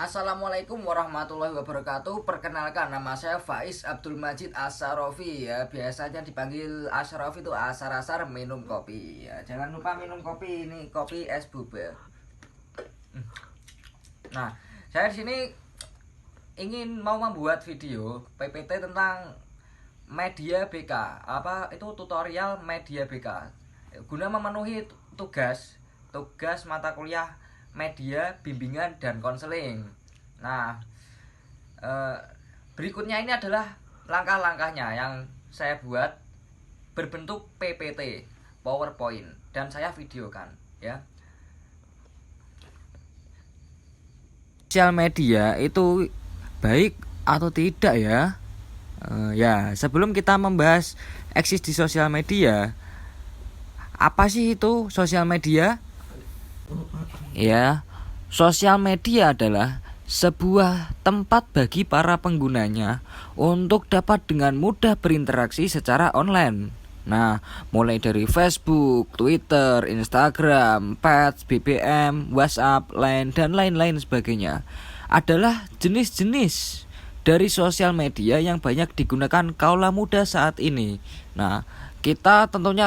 Assalamualaikum warahmatullahi wabarakatuh. Perkenalkan, nama saya Faiz Abdul Majid Assarofi ya. Biasanya dipanggil Assarofi itu asar-asar minum kopi ya. Jangan lupa minum kopi, ini kopi es boba. Nah, saya di sini ingin mau membuat video PPT tentang media BK. Apa itu tutorial media BK? Guna memenuhi tugas mata kuliah media, bimbingan, dan konseling. Nah, berikutnya ini adalah langkah-langkahnya yang saya buat berbentuk PPT, PowerPoint, dan saya videokan ya. Sosial media itu baik atau tidak ya? Ya, sebelum kita membahas eksis di sosial media, apa sih itu sosial media? Ya, sosial media adalah sebuah tempat bagi para penggunanya untuk dapat dengan mudah berinteraksi secara online. Nah, mulai dari Facebook, Twitter, Instagram, Pets, BBM, WhatsApp, Line, dan lain-lain sebagainya adalah jenis-jenis dari sosial media yang banyak digunakan kaula muda saat ini. Nah, kita tentunya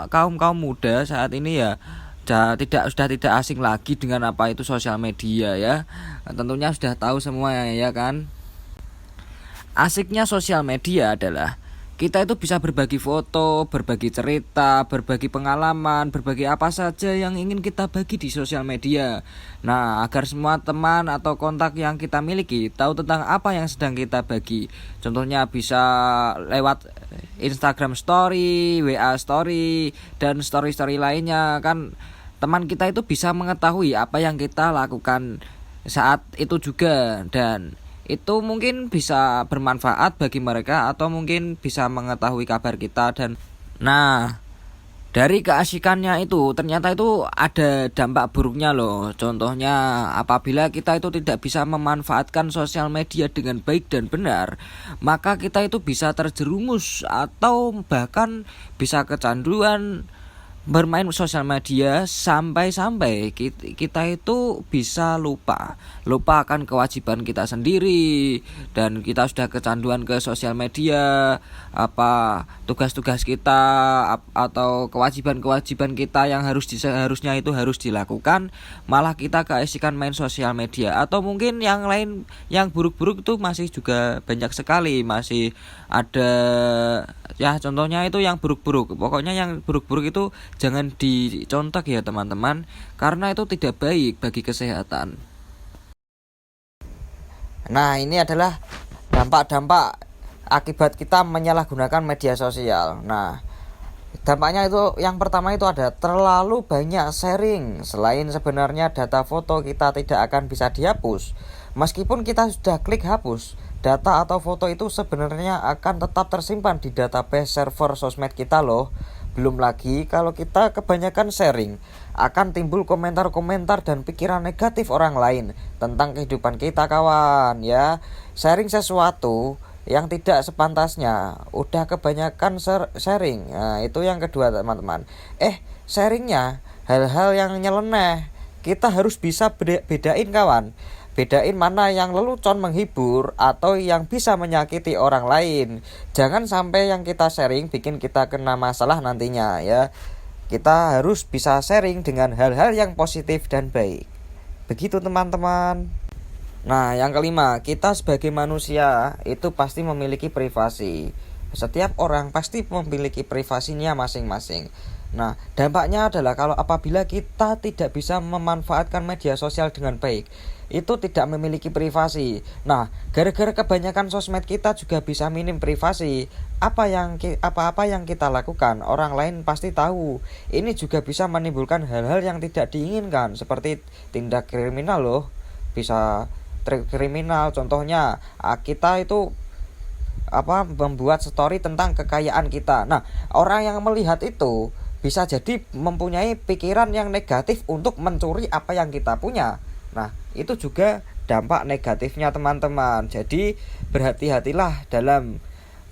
kaum muda saat ini ya sudah tidak asing lagi dengan apa itu sosial media ya. Tentunya sudah tahu semua ya kan. Asiknya sosial media adalah kita itu bisa berbagi foto, berbagi cerita, berbagi pengalaman, berbagi apa saja yang ingin kita bagi di sosial media. Nah, agar semua teman atau kontak yang kita miliki tahu tentang apa yang sedang kita bagi. Contohnya bisa lewat Instagram Story, WA Story, dan story-story lainnya kan. Teman kita itu bisa mengetahui apa yang kita lakukan saat itu juga, dan itu mungkin bisa bermanfaat bagi mereka atau mungkin bisa mengetahui kabar kita. Dan nah, dari keasikannya itu ternyata itu ada dampak buruknya loh. Contohnya apabila kita itu tidak bisa memanfaatkan sosial media dengan baik dan benar, maka kita itu bisa terjerumus atau bahkan bisa kecanduan bermain sosial media sampai-sampai kita itu bisa lupa akan kewajiban kita sendiri, dan kita sudah kecanduan ke sosial media, apa tugas-tugas kita atau kewajiban-kewajiban kita yang seharusnya itu harus dilakukan, malah kita keasikan main sosial media. Atau mungkin yang lain yang buruk-buruk itu masih juga banyak sekali, masih ada ya. Contohnya itu yang buruk-buruk, pokoknya yang buruk-buruk itu jangan dicontoh ya teman-teman, karena itu tidak baik bagi kesehatan. Nah, ini adalah dampak-dampak akibat kita menyalahgunakan media sosial. Nah, dampaknya itu yang pertama itu ada terlalu banyak sharing. Selain sebenarnya data foto kita tidak akan bisa dihapus, meskipun kita sudah klik hapus, data atau foto itu sebenarnya akan tetap tersimpan di database server sosmed kita loh. Belum lagi kalau kita kebanyakan sharing, akan timbul komentar-komentar dan pikiran negatif orang lain tentang kehidupan kita kawan ya. Sharing sesuatu yang tidak sepantasnya, udah kebanyakan sharing. Nah, itu yang kedua teman-teman. Sharingnya hal-hal yang nyeleneh, kita harus bisa bedain kawan. Bedain mana yang lelucon menghibur atau yang bisa menyakiti orang lain. Jangan sampai yang kita sharing bikin kita kena masalah nantinya ya. Kita harus bisa sharing dengan hal-hal yang positif dan baik. Begitu teman-teman. Nah, yang kelima, kita sebagai manusia itu pasti memiliki privasi. Setiap orang pasti memiliki privasinya masing-masing. Nah, dampaknya adalah kalau apabila kita tidak bisa memanfaatkan media sosial dengan baik, itu tidak memiliki privasi. Nah, gara-gara kebanyakan sosmed kita juga bisa minim privasi. Apa-apa yang kita lakukan, orang lain pasti tahu. Ini juga bisa menimbulkan hal-hal yang tidak diinginkan, seperti tindak kriminal loh. Bisa kriminal, contohnya kita itu membuat story tentang kekayaan kita. Nah, orang yang melihat itu bisa jadi mempunyai pikiran yang negatif untuk mencuri apa yang kita punya. Nah, itu juga dampak negatifnya teman-teman. Jadi berhati-hatilah dalam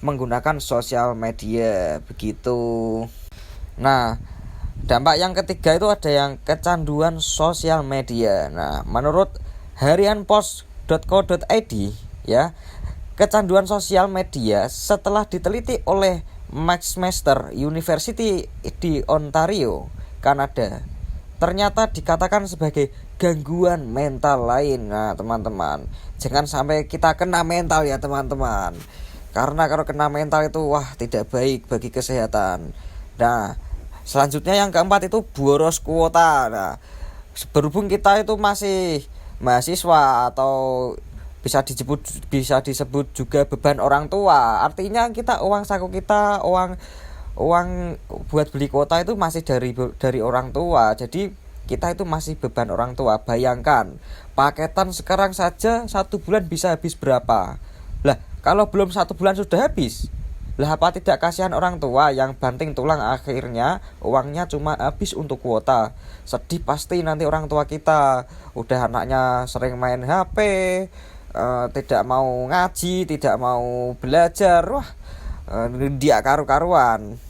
menggunakan sosial media begitu. Nah, dampak yang ketiga itu ada yang kecanduan sosial media. Nah, menurut harianpost.co.id ya, kecanduan sosial media setelah diteliti oleh McMaster University di Ontario, Kanada, ternyata dikatakan sebagai gangguan mental lain. Nah teman-teman, jangan sampai kita kena mental ya teman-teman, karena kalau kena mental itu tidak baik bagi kesehatan. Nah selanjutnya yang keempat itu boros kuota. Nah berhubung kita itu masih mahasiswa atau bisa disebut juga beban orang tua, artinya uang saku kita, uang buat beli kuota itu masih dari orang tua. Jadi kita itu masih beban orang tua. Bayangkan paketan sekarang saja 1 bulan bisa habis berapa. Lah kalau belum 1 bulan sudah habis, lah apa tidak kasihan orang tua yang banting tulang akhirnya uangnya cuma habis untuk kuota. Sedih pasti nanti orang tua kita. Udah anaknya sering main HP, tidak mau ngaji, tidak mau belajar, dia karu-karuan.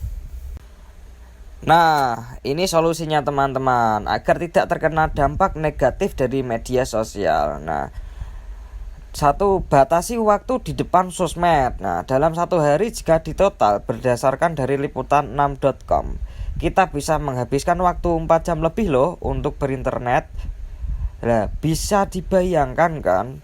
Nah ini solusinya teman-teman, agar tidak terkena dampak negatif dari media sosial. Nah 1. Batasi waktu di depan sosmed. Nah dalam 1 hari jika ditotal berdasarkan dari liputan6.com, kita bisa menghabiskan waktu 4 jam lebih loh untuk berinternet. Nah bisa dibayangkan kan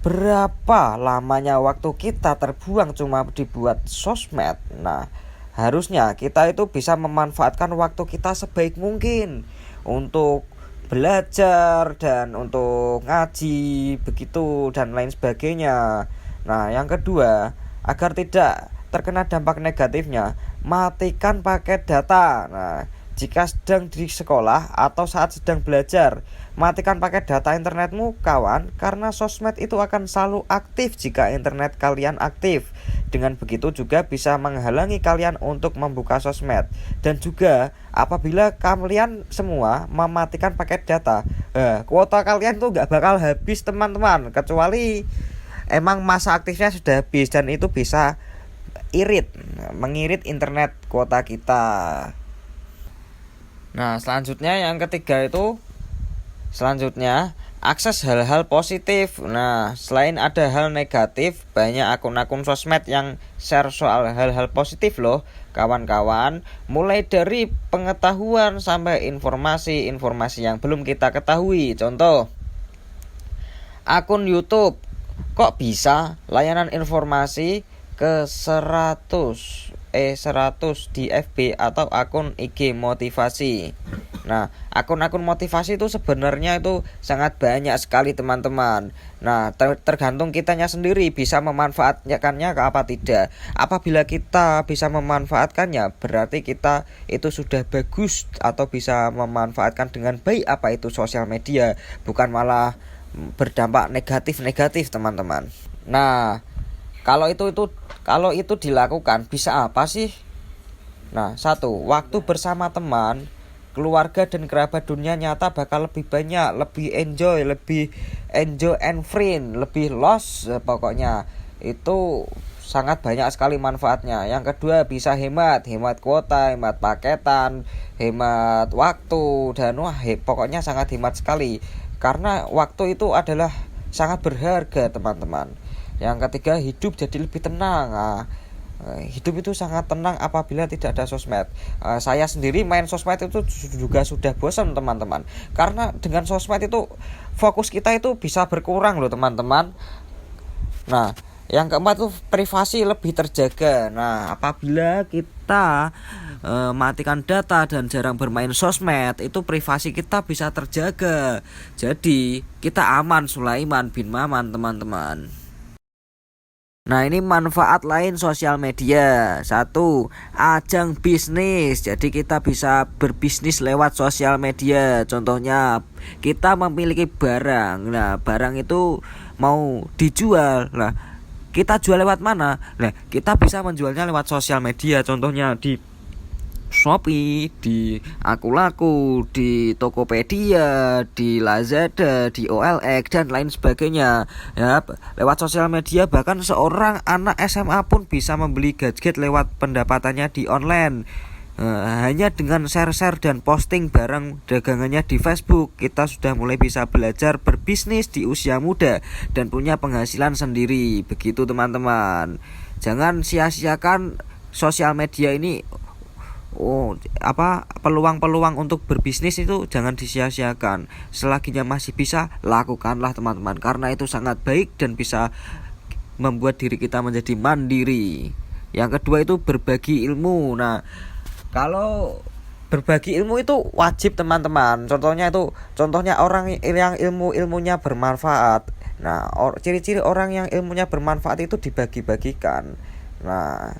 berapa lamanya waktu kita terbuang cuma dibuat sosmed. Nah harusnya kita itu bisa memanfaatkan waktu kita sebaik mungkin untuk belajar dan untuk ngaji begitu dan lain sebagainya. Nah yang kedua, agar tidak terkena dampak negatifnya, matikan paket data. Nah jika sedang di sekolah atau saat sedang belajar, matikan paket data internetmu kawan, karena sosmed itu akan selalu aktif jika internet kalian aktif. Dengan begitu juga bisa menghalangi kalian untuk membuka sosmed. Dan juga apabila kalian semua mematikan paket data, kuota kalian tuh gak bakal habis teman-teman, kecuali emang masa aktifnya sudah habis, dan itu bisa mengirit internet kuota kita. Nah selanjutnya yang ketiga itu akses hal-hal positif. Nah selain ada hal negatif, banyak akun-akun sosmed yang share soal hal-hal positif loh kawan-kawan. Mulai dari pengetahuan sampai informasi yang belum kita ketahui. Contoh, akun YouTube, kok bisa layanan informasi ke 100 di FB atau akun IG motivasi. Nah akun-akun motivasi itu sebenarnya itu sangat banyak sekali teman-teman. Nah tergantung kitanya sendiri bisa memanfaatkannya ke apa tidak. Apabila kita bisa memanfaatkannya, berarti kita itu sudah bagus atau bisa memanfaatkan dengan baik apa itu sosial media, bukan malah berdampak negatif teman-teman. Nah kalau itu dilakukan bisa apa sih? Nah 1. Waktu bersama teman, keluarga dan kerabat dunia nyata bakal lebih banyak, lebih enjoy and free, lebih loss, pokoknya itu sangat banyak sekali manfaatnya. Yang kedua bisa hemat kuota, hemat paketan, hemat waktu, dan pokoknya sangat hemat sekali, karena waktu itu adalah sangat berharga teman-teman. Yang ketiga, hidup jadi lebih tenang. Hidup itu sangat tenang apabila tidak ada sosmed. Saya sendiri main sosmed itu juga sudah bosan teman-teman, karena dengan sosmed itu fokus kita itu bisa berkurang loh teman-teman. Nah yang keempat itu privasi lebih terjaga. Nah apabila kita matikan data dan jarang bermain sosmed, itu privasi kita bisa terjaga. Jadi kita aman Sulaiman bin Maman teman-teman. Nah ini manfaat lain sosial media. 1. Ajang bisnis. Jadi kita bisa berbisnis lewat sosial media. Contohnya kita memiliki barang. Nah barang itu mau dijual. Nah kita jual lewat mana? Nah kita bisa menjualnya lewat sosial media. Contohnya di Shopee, di Akulaku, di Tokopedia, di Lazada, di OLX dan lain sebagainya. Ya, lewat sosial media bahkan seorang anak SMA pun bisa membeli gadget lewat pendapatannya di online. Hanya dengan share-share dan posting barang dagangannya di Facebook, kita sudah mulai bisa belajar berbisnis di usia muda dan punya penghasilan sendiri. Begitu teman-teman. Jangan sia-siakan sosial media ini. Peluang-peluang untuk berbisnis itu jangan disia-siakan. Selaginya masih bisa, lakukanlah teman-teman, karena itu sangat baik dan bisa membuat diri kita menjadi mandiri. Yang kedua itu berbagi ilmu. Nah, kalau berbagi ilmu itu wajib teman-teman. Contohnya orang yang ilmunya bermanfaat. Nah, ciri-ciri orang yang ilmunya bermanfaat itu dibagi-bagikan. Nah,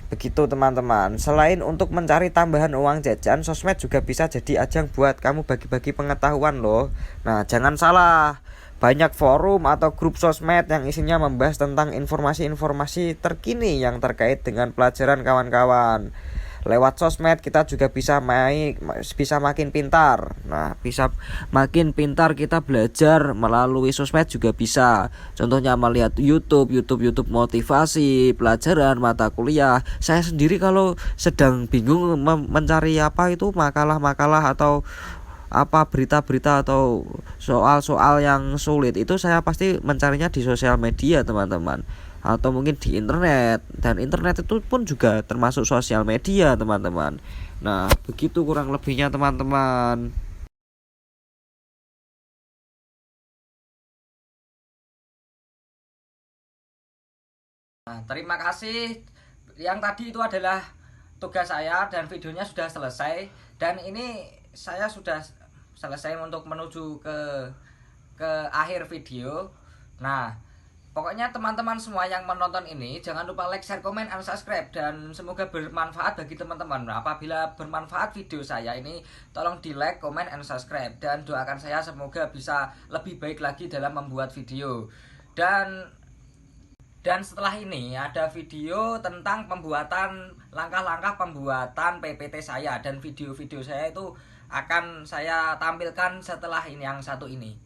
begitu teman-teman. Selain untuk mencari tambahan uang jajan, sosmed juga bisa jadi ajang buat kamu bagi-bagi pengetahuan loh. Nah, jangan salah. Banyak forum atau grup sosmed yang isinya membahas tentang informasi-informasi terkini yang terkait dengan pelajaran kawan-kawan. Lewat sosmed kita juga bisa makin pintar. Nah, bisa makin pintar kita belajar melalui sosmed juga bisa. Contohnya melihat YouTube motivasi, pelajaran, mata kuliah. Saya sendiri kalau sedang bingung mencari makalah-makalah atau berita-berita atau soal-soal yang sulit, itu saya pasti mencarinya di sosial media teman-teman, atau mungkin di internet. Dan internet itu pun juga termasuk sosial media teman-teman. Nah, begitu kurang lebihnya teman-teman. Nah, terima kasih. Yang tadi itu adalah tugas saya dan videonya sudah selesai, dan ini saya sudah selesai untuk menuju ke akhir video. Nah, pokoknya teman-teman semua yang menonton ini jangan lupa like, share, komen, and subscribe, dan semoga bermanfaat bagi teman-teman. Nah, apabila bermanfaat video saya ini, tolong di like, komen, and subscribe, dan doakan saya semoga bisa lebih baik lagi dalam membuat video. Dan setelah ini ada video tentang langkah-langkah pembuatan PPT saya, dan video-video saya itu akan saya tampilkan setelah ini yang satu ini.